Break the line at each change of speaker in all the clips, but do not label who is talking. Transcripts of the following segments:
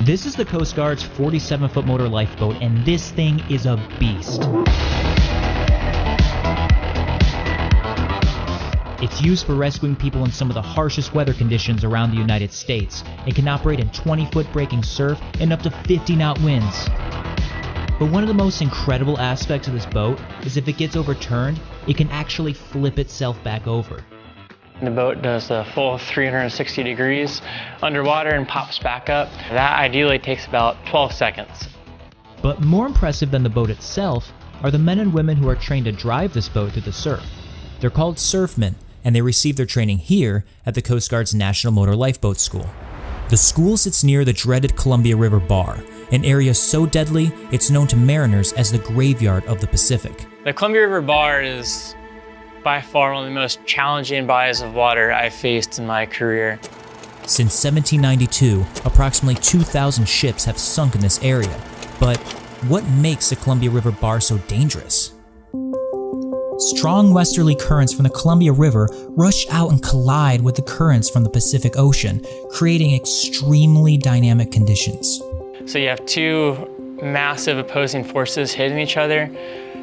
This is the Coast Guard's 47-foot motor lifeboat, and this thing is a beast. It's used for rescuing people in some of the harshest weather conditions around the United States. It can operate in 20-foot breaking surf and up to 50-knot winds. But one of the most incredible aspects of this boat is if it gets overturned, it can actually flip itself back over.
The boat does the full 360 degrees underwater and pops back up. That ideally takes about 12 seconds.
But more impressive than the boat itself are the men and women who are trained to drive this boat through the surf. They're called Surfmen, and they receive their training here at the Coast Guard's National Motor Lifeboat School. The school sits near the dreaded Columbia River Bar, an area so deadly it's known to mariners as the graveyard of the Pacific.
The Columbia River Bar is by far one of the most challenging bodies of water I've faced in my career.
Since 1792, approximately 2,000 ships have sunk in this area. But what makes the Columbia River Bar so dangerous? Strong westerly currents from the Columbia River rush out and collide with the currents from the Pacific Ocean, creating extremely dynamic conditions.
So you have two massive opposing forces hitting each other,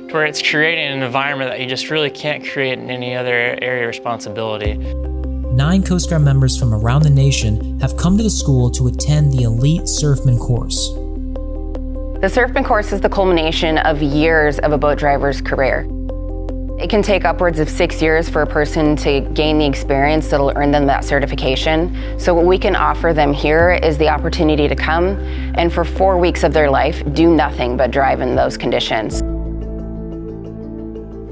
to where it's creating an environment that you just really can't create in any other area of responsibility.
9 Coast Guard members from around the nation have come to the school to attend the elite Surfman Course.
The Surfman Course is the culmination of years of a boat driver's career. It can take upwards of 6 years for a person to gain the experience that'll earn them that certification. So what we can offer them here is the opportunity to come and for 4 weeks of their life do nothing but drive in those conditions.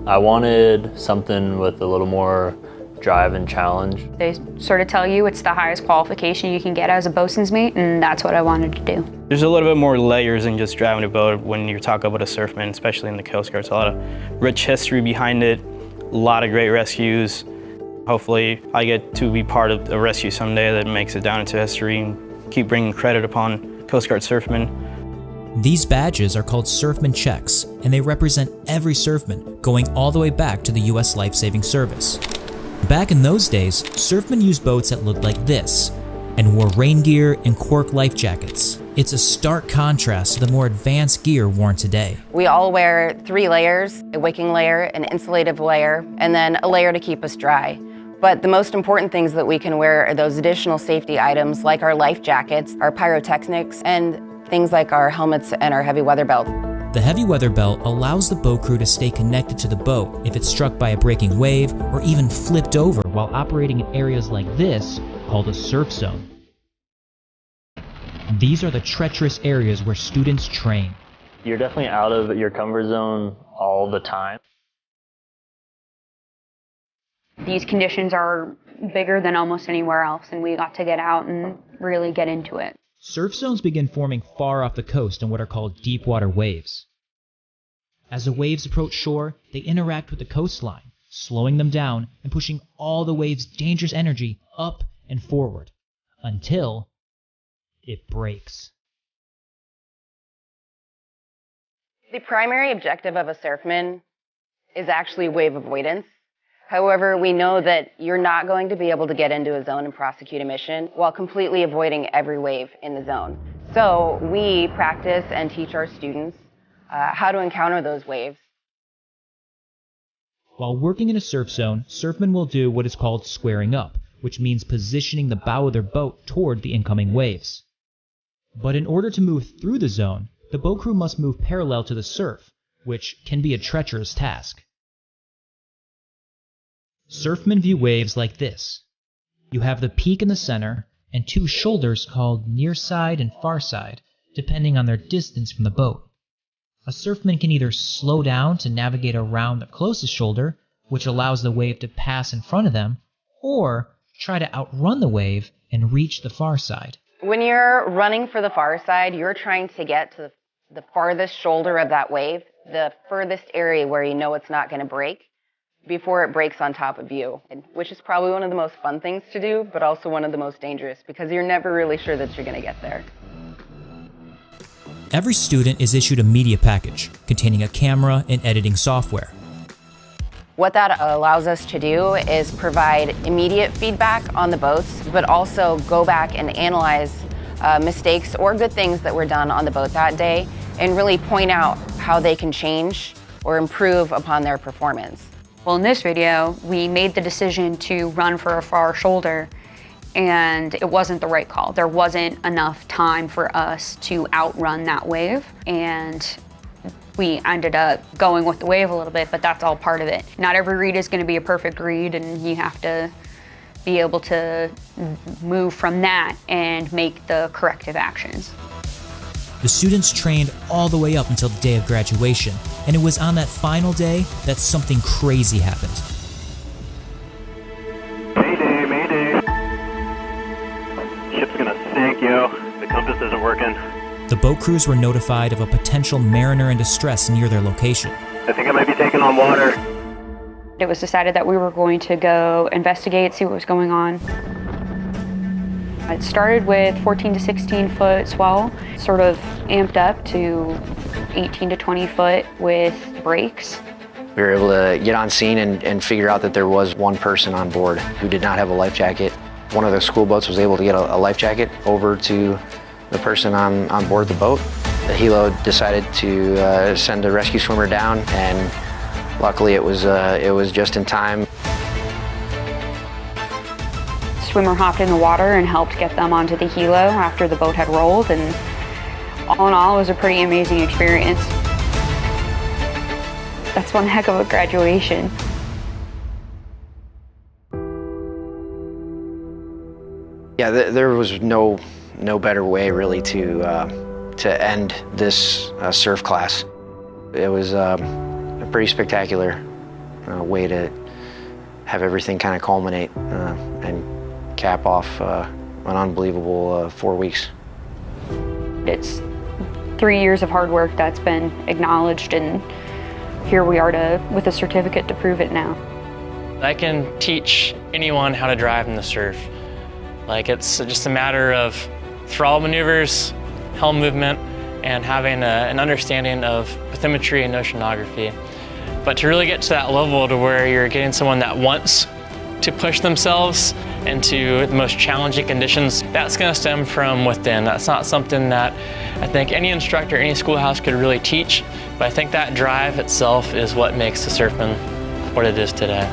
I wanted something with a little more drive and challenge.
They sort of tell you it's the highest qualification you can get as a bosun's mate, and that's what I wanted to do.
There's a little bit more layers than just driving a boat when you're talking about a surfman, especially in the Coast Guard. It's a lot of rich history behind it, a lot of great rescues. Hopefully I get to be part of a rescue someday that makes it down into history and keep bringing credit upon Coast Guard surfmen.
These badges are called Surfman Checks, and they represent every surfman, going all the way back to the U.S. Life-Saving Service. Back in those days, surfmen used boats that looked like this, and wore rain gear and cork life jackets. It's a stark contrast to the more advanced gear worn today.
We all wear 3 layers, a wicking layer, an insulative layer, and then a layer to keep us dry. But the most important things that we can wear are those additional safety items like our life jackets, our pyrotechnics, and things like our helmets and our heavy weather belt.
The heavy weather belt allows the boat crew to stay connected to the boat if it's struck by a breaking wave or even flipped over while operating in areas like this, called a surf zone. These are the treacherous areas where students train.
You're definitely out of your comfort zone all the time.
These conditions are bigger than almost anywhere else, and we got to get out and really get into it.
Surf zones begin forming far off the coast in what are called deep water waves. As the waves approach shore, they interact with the coastline, slowing them down and pushing all the wave's dangerous energy up and forward, until it breaks.
The primary objective of a surfman is actually wave avoidance. However, we know that you're not going to be able to get into a zone and prosecute a mission while completely avoiding every wave in the zone. So we practice and teach our students how to encounter those waves.
While working in a surf zone, surfmen will do what is called squaring up, which means positioning the bow of their boat toward the incoming waves. But in order to move through the zone, the boat crew must move parallel to the surf, which can be a treacherous task. Surfmen view waves like this. You have the peak in the center and 2 shoulders called near side and far side, depending on their distance from the boat. A surfman can either slow down to navigate around the closest shoulder, which allows the wave to pass in front of them, or try to outrun the wave and reach the far side.
When you're running for the far side, you're trying to get to the farthest shoulder of that wave, the furthest area where you know it's not going to break, before it breaks on top of you, which is probably one of the most fun things to do, but also one of the most dangerous because you're never really sure that you're going to get there.
Every student is issued a media package containing a camera and editing software.
What that allows us to do is provide immediate feedback on the boats, but also go back and analyze mistakes or good things that were done on the boat that day and really point out how they can change or improve upon their performance.
Well, in this video, we made the decision to run for a far shoulder, and it wasn't the right call. There wasn't enough time for us to outrun that wave, and we ended up going with the wave a little bit, but that's all part of it. Not every read is going to be a perfect read, and you have to be able to move from that and make the corrective actions.
The students trained all the way up until the day of graduation, and it was on that final day that something crazy happened.
Mayday, mayday. Ship's gonna sink, yo. The compass isn't working.
The boat crews were notified of a potential mariner in distress near their location.
I think I might be taking on water.
It was decided that we were going to go investigate, see what was going on. It started with 14 to 16 foot swell, sort of amped up to 18 to 20 foot with breaks.
We were able to get on scene and figure out that there was one person on board who did not have a life jacket. One of the school boats was able to get a life jacket over to the person on board the boat. The helo decided to send a rescue swimmer down, and luckily it was just in time.
Swimmer hopped in the water and helped get them onto the helo after the boat had rolled, and all in all, it was a pretty amazing experience. That's one heck of a graduation.
Yeah, there was no better way really to end this surf class. It was a pretty spectacular way to have everything kind of culminate and cap off an unbelievable 4 weeks.
It's 3 years of hard work that's been acknowledged, and here we are with a certificate to prove it now.
I can teach anyone how to drive in the surf. Like, it's just a matter of throttle maneuvers, helm movement, and having an understanding of bathymetry and oceanography. But to really get to that level to where you're getting someone that wants to push themselves into the most challenging conditions, that's going to stem from within. That's not something that I think any instructor, any schoolhouse could really teach, but I think that drive itself is what makes the Surfman what it is today.